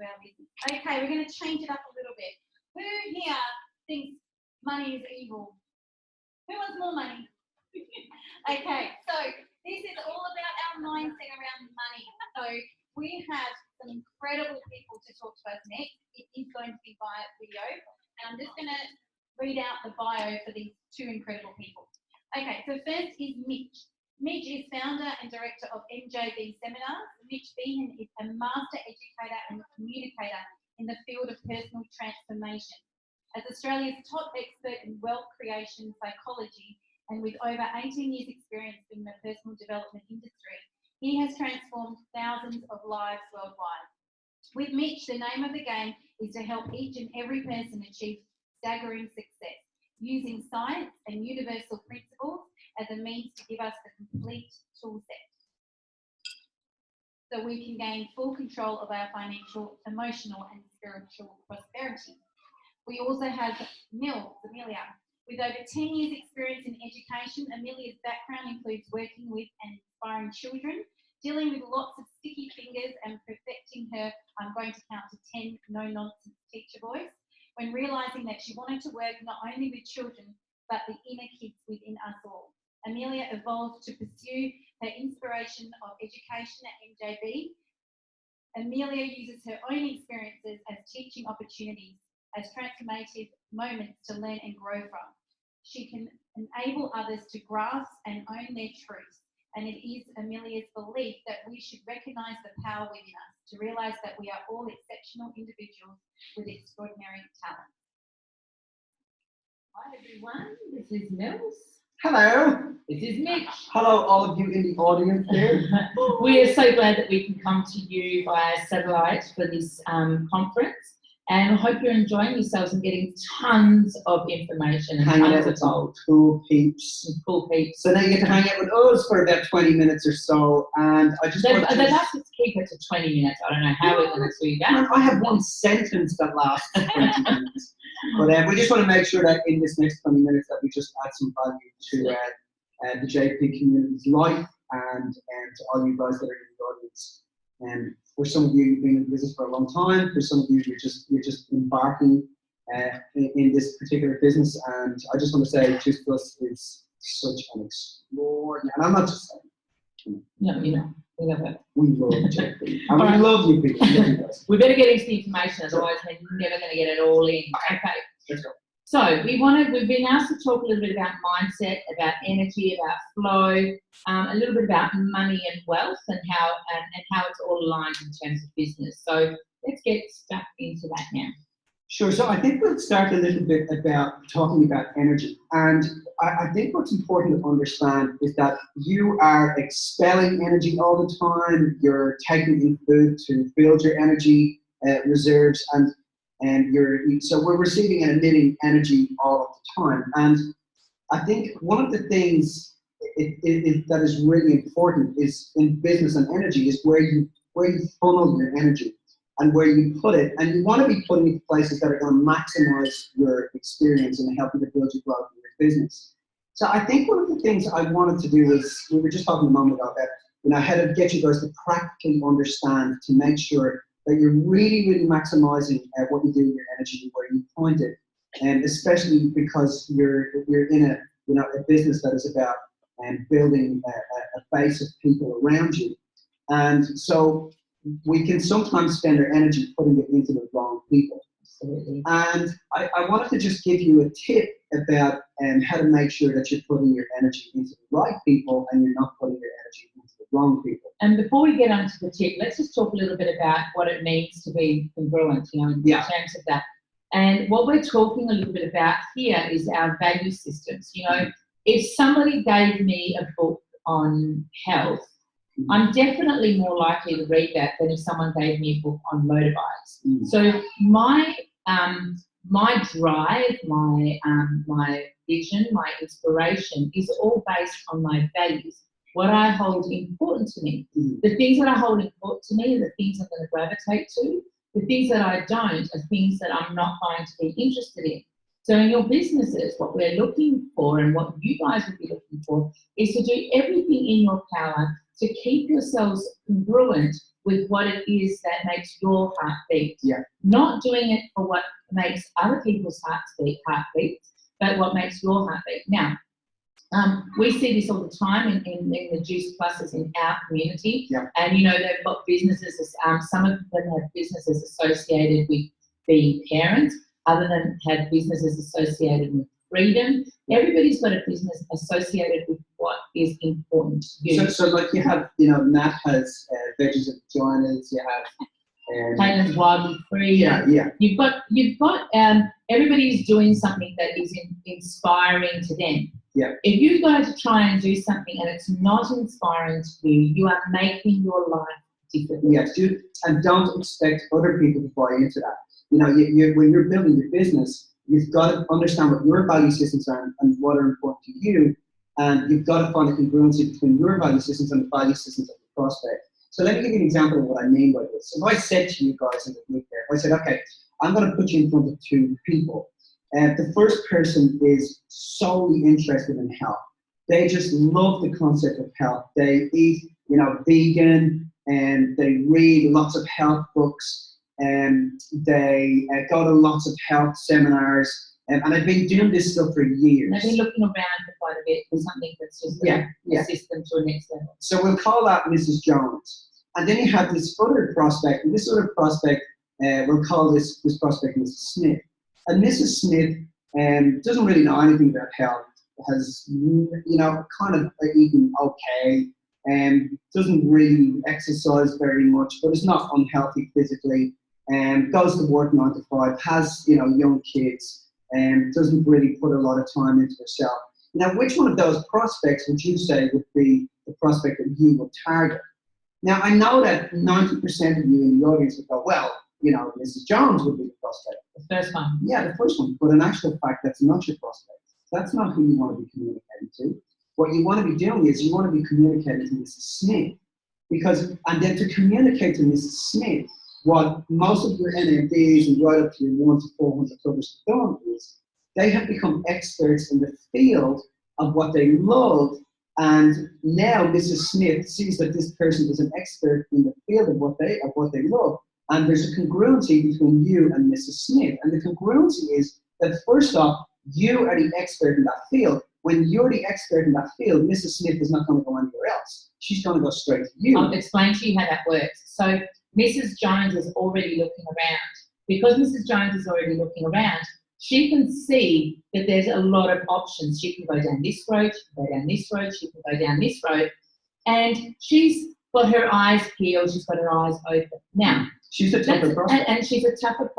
our business. Okay, we're going to change it up a little bit. Who here thinks money is evil? Who wants more money? Okay, so this is all about our mindset around money. So we have some incredible people to talk to us next. It is going to be via video, and I'm just going to read out the bio for these two incredible people. Okay, so first is Mitch. Mitch is founder and director of MJB Seminars. Mitch Behan is a master educator and communicator in the field of personal transformation. As Australia's top expert in wealth creation psychology, and with over 18 years experience in the personal development industry, he has transformed thousands of lives worldwide. With Mitch, the name of the game is to help each and every person achieve staggering success, using science and universal principles as a means to give us the complete tool set, so we can gain full control of our financial, emotional and spiritual prosperity. We also have Amelia. With over 10 years experience in education, Amelia's background includes working with and inspiring children, dealing with lots of sticky fingers and perfecting her, I'm going to count to 10 no-nonsense teacher voice, when realising that she wanted to work not only with children, but the inner kids within us all. Amelia evolved to pursue her inspiration of education at MJB. Amelia uses her own experiences as teaching opportunities, as transformative moments to learn and grow from. She can enable others to grasp and own their truths, and it is Amelia's belief that we should recognise the power within us, to realise that we are all exceptional individuals with extraordinary talent. Hi everyone, this is Mills. Hello. This is Mitch. Hello, all of you in the audience there. We are so glad that we can come to you via satellite for this conference, and I hope you're enjoying yourselves and getting tons of information and Hanging out tons of with some gold. cool peeps. Cool peeps. So now you get to hang out with us for about 20 minutes or so, and I just want to... They'd asked us to keep it to 20 minutes. I don't know how we're going to do that. I have one sentence that lasts 20 minutes. But we just want to make sure that in this next 20 minutes that we just add some value to the JP community's life and to all you guys that are in the audience. And for some of you, you've been in business for a long time. For some of you, you're just embarking in this particular business. And I just want to say, Just Plus is such an extraordinary, and I'm not just saying. No, you know, we love it. We love JP. And we love you people. We love you guys. We better get into the information, otherwise we're never going to get it all in. Okay. Let's go. So we've been asked to talk a little bit about mindset, about energy, about flow, a little bit about money and wealth, and how it's all aligned in terms of business. So let's get stuck into that now. Sure. So I think we'll start a little bit about talking about energy. And I think what's important to understand is that you are expelling energy all the time. You're taking in food to build your energy reserves, and so we're receiving and emitting energy all of the time. And I think one of the things that is really important is in business and energy is where you funnel your energy and where you put it. And you want to be putting it to places that are going to maximize your experience and help you to build your growth in your business. So I think one of the things I wanted to do is, we were just talking a moment ago that, how to get you guys to practically understand, to make sure that you're really, really maximizing what you do with your energy and where you point it, and especially because you're in a business that is about building a base of people around you, and so we can sometimes spend our energy putting it into the wrong people. Absolutely. And I wanted to just give you a tip about how to make sure that you're putting your energy into the right people and you're not putting your energy into the wrong people. And before we get onto the tip, let's just talk a little bit about what it means to be congruent, in terms of that. And what we're talking a little bit about here is our value systems. If somebody gave me a book on health, I'm definitely more likely to read that than if someone gave me a book on motorbikes. So my drive, my vision, my inspiration is all based on my values, what I hold important to me. The things that I hold important to me are the things I'm going to gravitate to. The things that I don't are things that I'm not going to be interested in. So in your businesses, what we're looking for and what you guys would be looking for is to do everything in your power to keep yourselves congruent with what it is that makes your heart beat. Yeah. Not doing it for what makes other people's heartbeats, but what makes your heart beat. Now, we see this all the time in the Juice Pluses in our community. Yeah. And, you know, they've got businesses, some of them have businesses associated with being parents, other than have businesses associated with freedom. Everybody's got a business associated with what is important to you. So like you have, you know, Nat has veggies and vaginas, you have Caitlin's Wildly Free. Yeah. You've got everybody's doing something that is inspiring to them. Yeah. If you go to try and do something and it's not inspiring to you, you are making your life difficult. Yes, and don't expect other people to buy into that. You know, when you're building your business, you've got to understand what your value systems are and what are important to you, and you've got to find a congruency between your value systems and the value systems of the prospect. So let me give you an example of what I mean by this. If I said to you guys in the group there, if I said, okay, I'm going to put you in front of two people. The first person is solely interested in health. They just love the concept of health. They eat, you know, vegan, and they read lots of health books. And they go to lots of health seminars, and I've been doing this stuff for years. And they've been looking around for quite a bit for something that's just assist them to a next level. So we'll call that Mrs. Jones. And then you have this other prospect, and this other prospect, we'll call this prospect Mrs. Smith. And Mrs. Smith doesn't really know anything about health, has, you know, kind of eaten okay, and doesn't really exercise very much, but is not unhealthy physically. And goes to work 9 to 5, has, you know, young kids, and doesn't really put a lot of time into herself. Now, which one of those prospects would you say would be the prospect that you would target? Now, I know that 90% of you in the audience would go, well, you know, Mrs. Jones would be the prospect. The first one. Yeah, the first one. But in actual fact, that's not your prospect. That's not who you want to be communicating to. What you want to be doing is you want to be communicating to Mrs. Smith. And then to communicate to Mrs. Smith, what most of your NMDs and right up to your 1 to 400 clubbers have done is they have become experts in the field of what they love, and now Mrs. Smith sees that this person is an expert in the field of what they love, and there's a congruency between you and Mrs. Smith. And the congruency is that first off, you are the expert in that field. When you're the expert in that field, Mrs. Smith is not going to go anywhere else. She's going to go straight to you. I'll explain to you how that works. So Mrs. Jones is already looking around. Because Mrs. Jones is already looking around, she can see that there's a lot of options. She can go down this road, she can go down this road, she can go down this road. And she's got her eyes peeled, she's got her eyes open. Now, she's a tougher prospect. And she's a tougher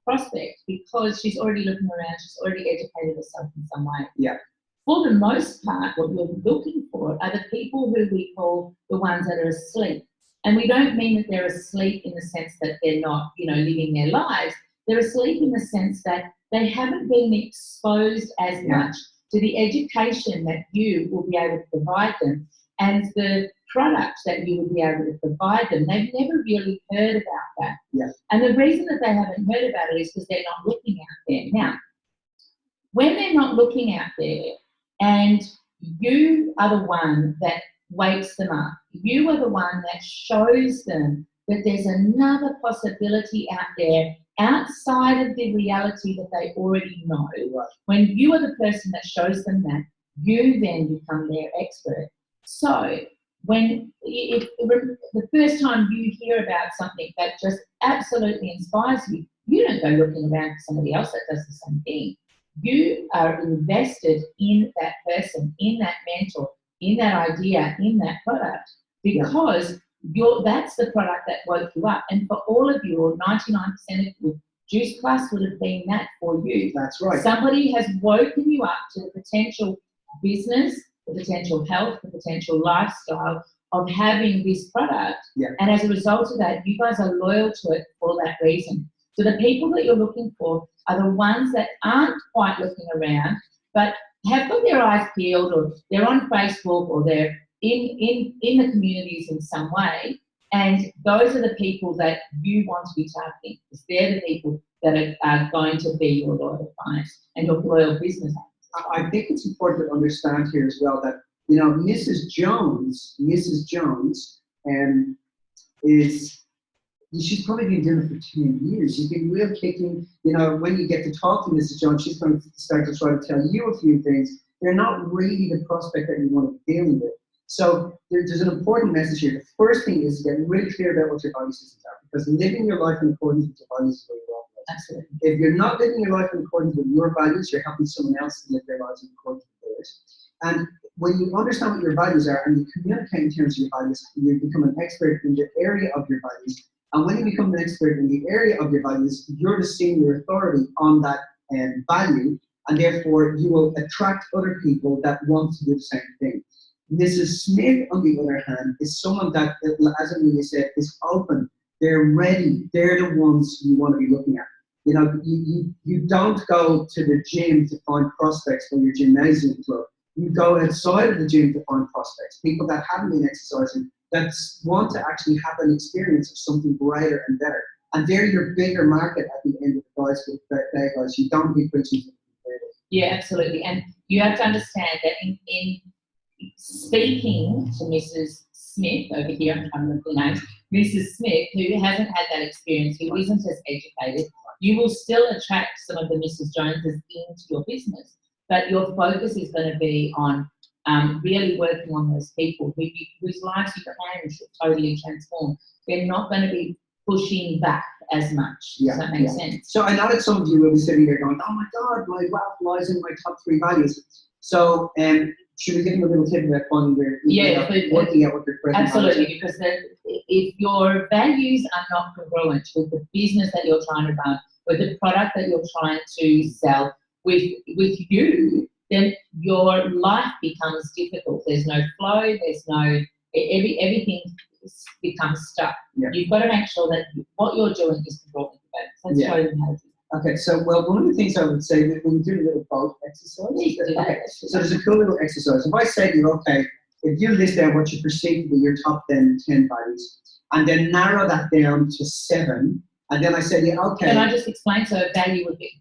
prospect because she's already looking around, she's already educated herself in some way. Yeah. For the most part, what you're looking for are the people who we call the ones that are asleep. And we don't mean that they're asleep in the sense that they're not, you know, living their lives. They're asleep in the sense that they haven't been exposed as much to the education that you will be able to provide them and the products that you will be able to provide them. They've never really heard about that. Yeah. And the reason that they haven't heard about it is because they're not looking out there. Now, when they're not looking out there and you are the one that wakes them up, you are the one that shows them that there's another possibility out there outside of the reality that they already know. Right. When you are the person that shows them that, you then become their expert. So when the first time you hear about something that just absolutely inspires you, you don't go looking around for somebody else that does the same thing. You are invested in that person, in that mentor, in that idea, in that product, because that's the product that woke you up. And for all of you, or 99% of you, Juice Plus would have been that for you. That's right. Somebody has woken you up to the potential business, the potential health, the potential lifestyle of having this product. Yeah. And as a result of that, you guys are loyal to it for that reason. So the people that you're looking for are the ones that aren't quite looking around, but have got their eyes peeled, or they're on Facebook, or they're in the communities in some way, And those are the people that you want to be targeting, because they're the people that are going to be your loyal clients and your loyal business owners. I think it's important to understand here as well that, you know, Mrs. Jones, is, she's probably been doing it for 10 years. She's been real kicking, you know, when you get to talk to Mrs. Jones, she's going to start to try to tell you a few things. They're not really the prospect that you want to be dealing with. So there's an important message here. The first thing is to get really clear about what your value systems are, because living your life in accordance with your values is very well. Absolutely. If you're not living your life in accordance with your values, you're helping someone else to live their lives in accordance with theirs. And when you understand what your values are and you communicate in terms of your values, you become an expert in the area of your values. And when you become an expert in the area of your values, you're the senior authority on that value, and therefore you will attract other people that want to do the same thing. Mrs. Smith, on the other hand, is someone that, as Amelia said, is open. They're ready. They're the ones you want to be looking at. You know, you don't go to the gym to find prospects for your gymnasium club. You go outside of the gym to find prospects, people that haven't been exercising, that want to actually have an experience of something greater and better. And they're your bigger market at the end of the day, guys. You don't be preaching to the people. Yeah, absolutely. And you have to understand that in speaking to Mrs. Smith over here, I'm trying to look the names, Mrs. Smith, who hasn't had that experience, who isn't as educated, you will still attract some of the Mrs. Joneses into your business. But your focus is going to be on really working on those people whose lives you can totally transform. They're not going to be pushing back as much. Does that make sense? So I know that some of you will be sitting there going, oh my God, my wealth lies in my top 3 values. So should we give them a little tip about finding their, working out what their present absolutely, values because if your values are not congruent with the business that you're trying to run, with the product that you're trying to sell, with you, then your life becomes difficult. There's no flow, there's no, everything becomes stuck. Yeah. You've got to make sure that what you're doing is congruent with that. Let's show them how to do that. Okay, so one of the things I would say that when we do a little boat exercise, so there's a cool little exercise. If I say to you, okay, if you list out what you perceive to be your top 10 values, and then narrow that down to 7, and then I say to you, okay. Can I just explain? So a value would be,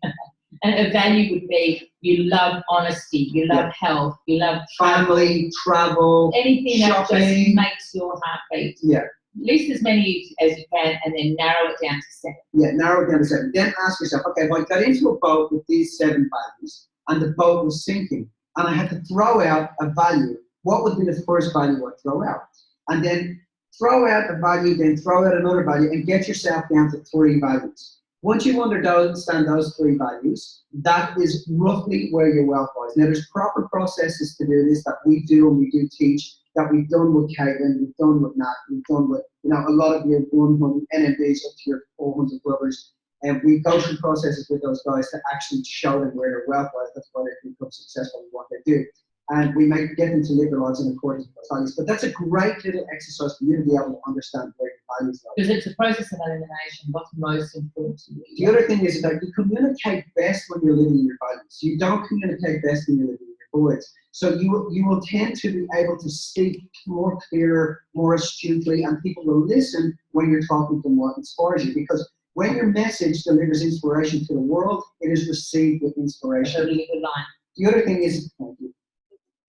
and a value would be you love honesty, you love health, you love family, travel, anything shopping. That just makes your heart beat. Yeah. List as many as you can and then narrow it down to 7. Yeah, narrow it down to 7. Then ask yourself, okay, if I got into a boat with these 7 values and the boat was sinking and I had to throw out a value, what would be the first value I'd throw out? And then throw out a value, then throw out another value and get yourself down to 3 values. Once you understand those 3 values, that is roughly where your wealth lies. Now, there's proper processes to do this that we do and we do teach, that we've done with Caitlin, we've done with Nat, we've done with, you know, a lot of your 100 NMBs up to your 400 brothers. And we go through processes with those guys to actually show them where their wealth lies. That's why they become successful in what they do. And we might get them to live their lives in accordance with those values. But that's a great little exercise for you to be able to understand where your values are. Because it's a process of elimination. What's most important to you? The other thing is that you communicate best when you're living your values. You don't communicate best when you're living your voids. So you will tend to be able to speak more clearer, more astutely, and people will listen when you're talking to what inspires you. Because when your message delivers inspiration to the world, it is received with inspiration. That's a really good line. The other thing is, thank you.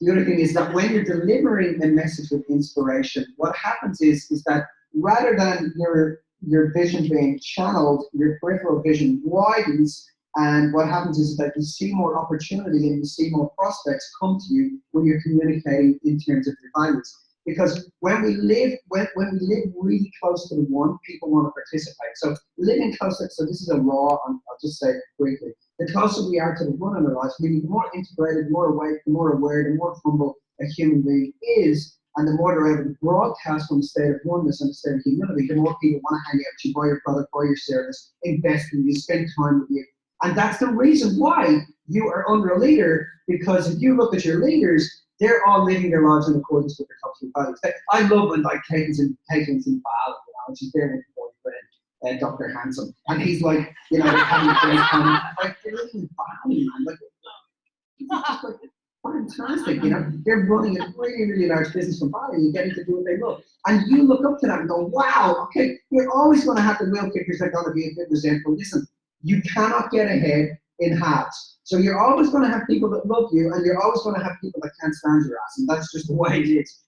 The other thing is that when you're delivering a message with inspiration, what happens is that rather than your vision being channeled, your peripheral vision widens, and what happens is that you see more opportunity and you see more prospects come to you when you're communicating in terms of your values. Because when we live really close to the one, people want to participate. So living closer, so this is a law, I'll just say it briefly. The closer we are to the one in our lives, meaning the more integrated, more awake, the more aware, the more humble a human being is, and the more they're able to broadcast from a state of oneness and a state of humility, the more people want to hang out with you, buy your product, buy your service, invest in you, spend time with you. And that's the reason why you are under a leader, because if you look at your leaders, they're all living their lives in accordance with their top 3 values. I love when like Caitlin's in Bali, you know, she's there with her boyfriend, Dr. Handsome, and he's like, you know, having a great time. Like, they're living in Bali, man. Like, fantastic. You know, they're running a really, really large business from Bali and getting to do what they love. And you look up to that and go, wow, okay, you're always going to have the wheel kickers that are going to be a bit resentful. Listen, you cannot get ahead in halves. So you're always going to have people that love you, and you're always going to have people that can't stand your ass, and that's just the way it is.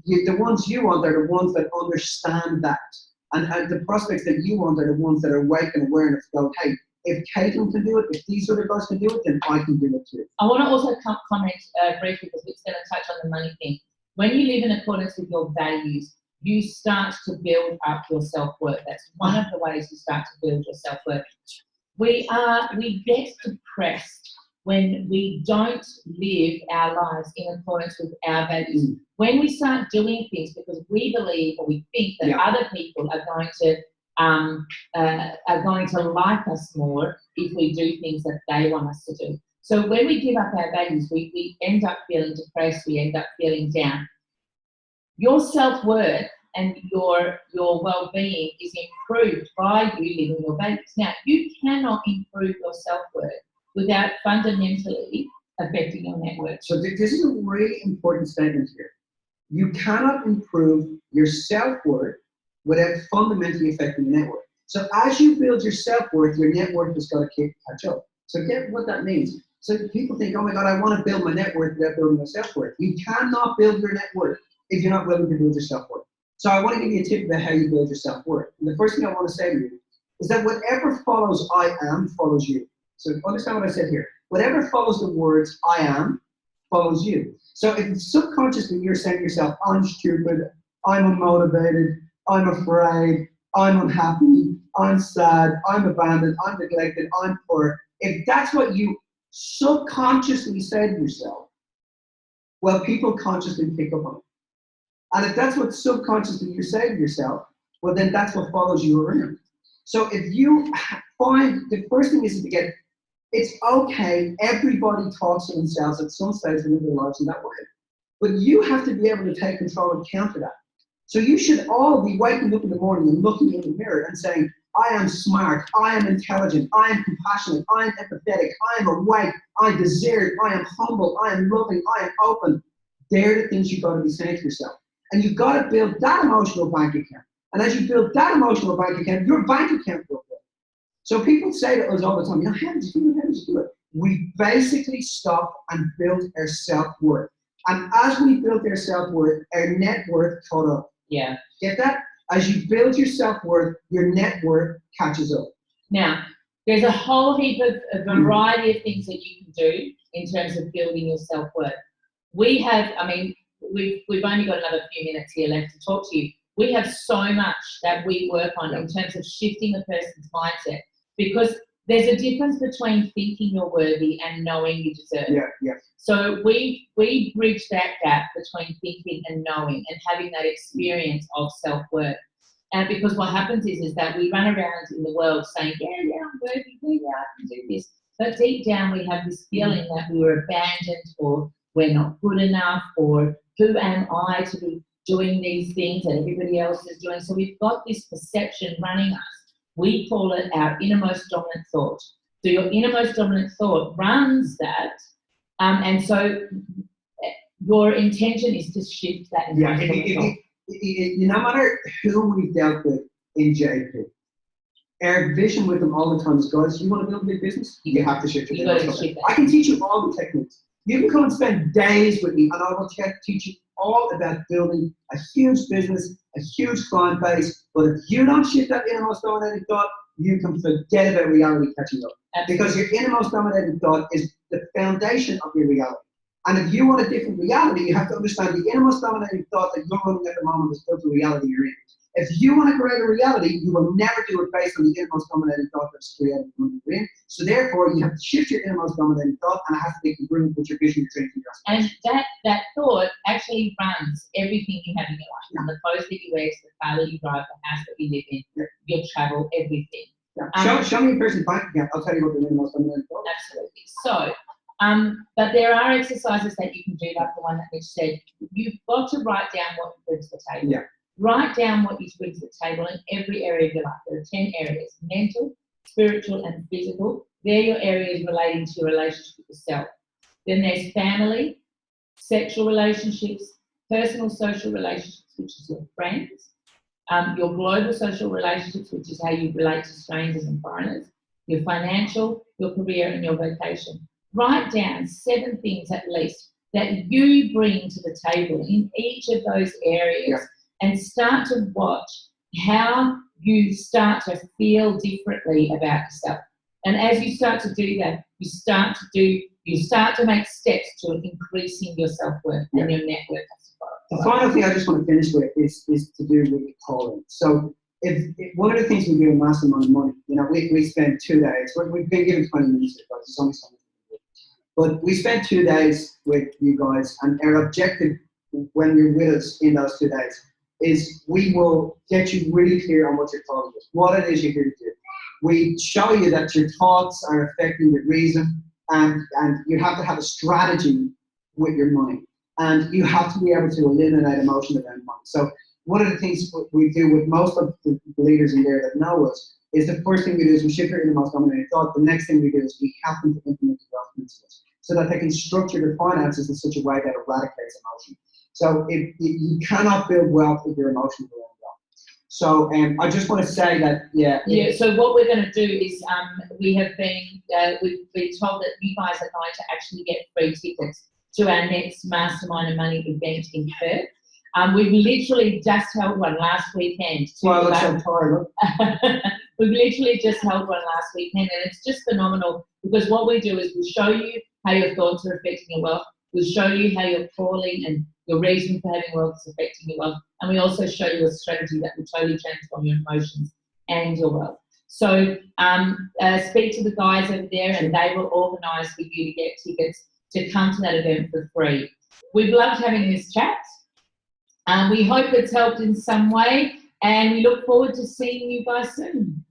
The ones you want are the ones that understand that, and the prospects that you want are the ones that are awake and aware enough to go, hey, if Caitlin can do it, if these other guys can do it, then I can do it too. I want to also comment briefly, because it's going to touch on the money thing. When you live in accordance with your values, you start to build up your self-worth. That's one of the ways you start to build your self-worth. We get depressed when we don't live our lives in accordance with our values. When we start doing things because we believe or we think that other people are going to like us more if we do things that they want us to do. So when we give up our values, we end up feeling depressed, we end up feeling down. Your self-worth and your well-being is improved by you living your values. Now, you cannot improve your self-worth without fundamentally affecting your network. So this is a really important statement here. You cannot improve your self-worth without fundamentally affecting the network. So as you build your self-worth, your network has got to catch up. So get what that means. So people think, oh my God, I want to build my network without building my self-worth. You cannot build your network if you're not willing to build your self-worth. So I want to give you a tip about how you build your self-worth. And the first thing I want to say to you is that whatever follows I am follows you. So understand what I said here. Whatever follows the words I am follows you. So if subconsciously you're saying to yourself, I'm stupid, I'm unmotivated, I'm afraid, I'm unhappy, I'm sad, I'm abandoned, I'm neglected, I'm poor. If that's what you subconsciously say to yourself, well, people consciously pick up on it. And if that's what subconsciously you're saying to yourself, well, then that's what follows you around. So if you find, the first thing is to get, it's okay, everybody talks to themselves at some stage in their lives in that way. But you have to be able to take control and counter that. So you should all be waking up in the morning and looking in the mirror and saying, I am smart, I am intelligent, I am compassionate, I am empathetic, I am awake, I deserve, I am humble, I am loving, I am open. They're the things you've got to be saying to yourself. And you've got to build that emotional bank account. And as you build that emotional bank account, your bank account will build. So people say to us all the time, you know, how did you do it? How did you do it? We basically stop and build our self-worth. And as we build our self-worth, our net worth caught up. Yeah. Get that? As you build your self-worth, your net worth catches up. Now, there's a whole heap of a variety of things that you can do in terms of building your self-worth. We have, I mean, we've only got another few minutes here left to talk to you. We have so much that we work on in terms of shifting a person's mindset, because there's a difference between thinking you're worthy and knowing you deserve. Yeah. So we bridge that gap between thinking and knowing and having that experience of self-worth. And because what happens is that we run around in the world saying, yeah, I'm worthy, yeah, I can do this. But deep down we have this feeling that we were abandoned, or we're not good enough, or who am I to be doing these things that everybody else is doing? So we've got this perception running us. We call it our innermost dominant thought. So your innermost dominant thought runs that, and so your intention is to shift that. No matter who we've dealt with in JP, our vision with them all the time is, guys, you want to build a big business? You have to shift your business. I can teach you all the techniques. You can come and spend days with me, and I will teach you all about building a huge business, a huge client base. But if you don't shift that innermost dominating thought, you can forget about reality catching up. Because your innermost dominating thought is the foundation of your reality. And if you want a different reality, you have to understand the innermost dominating thought that you're running at the moment is built the reality you're in. If you want to create a reality, you will never do it based on the innermost dominating thought that's created from your brain. So therefore, you have to shift your innermost dominating thought, and it has to be congruent with your vision, your dream, and your aspiration. And that thought actually runs everything you have in your life. From the clothes that you wear, to the car that you drive, the house that you live in, your travel, everything. Show me a person's bank account. I'll tell you what the innermost dominating thought is. Absolutely. So, but there are exercises that you can do, like the one that Mitch said. You've got to write down what you bring to the table. Yeah. Write down what you bring to the table in every area of your life. There are 10 areas: mental, spiritual, and physical. They're your areas relating to your relationship with yourself. Then there's family, sexual relationships, personal social relationships, which is your friends, your global social relationships, which is how you relate to strangers and foreigners, your financial, your career, and your vocation. Write down 7 things at least that you bring to the table in each of those areas, and start to watch how you start to feel differently about yourself. And as you start to do that, you start to make steps to increasing your self-worth and your network. The final thing I just want to finish with is to do with the calling. So if one of the things we do in Mastermind Money, you know, we spend 2 days, we've been given 20 minutes to go, it's only something to do. But we spent 2 days with you guys, and our objective when you're with us in those 2 days is we will get you really clear on what your calling is, what it is you're here to do. We show you that your thoughts are affecting your reason, and you have to have a strategy with your mind. And you have to be able to eliminate emotion around money. So one of the things we do with most of the leaders in there that know us is the first thing we do is we shift their innermost dominating thought. The next thing we do is we help them to implement the wealth principles so that they can structure their finances in such a way that eradicates emotion. So if you cannot build wealth if you're emotional around wealth. So I just want to say that, so what we're going to do is we've been told that you guys are going to actually get free tickets to our next Mastermind and Money event in Perth. We've literally just held one last weekend. Well, that's so tired. We've literally just held one last weekend, and it's just phenomenal because what we do is we show you how your thoughts are affecting your wealth. We'll show you how your calling and your reason for having wealth is affecting your wealth. And we also show you a strategy that will totally transform your emotions and your wealth. So speak to the guys over there, and they will organise for you to get tickets to come to that event for free. We've loved having this chat. We hope it's helped in some way, and we look forward to seeing you guys soon.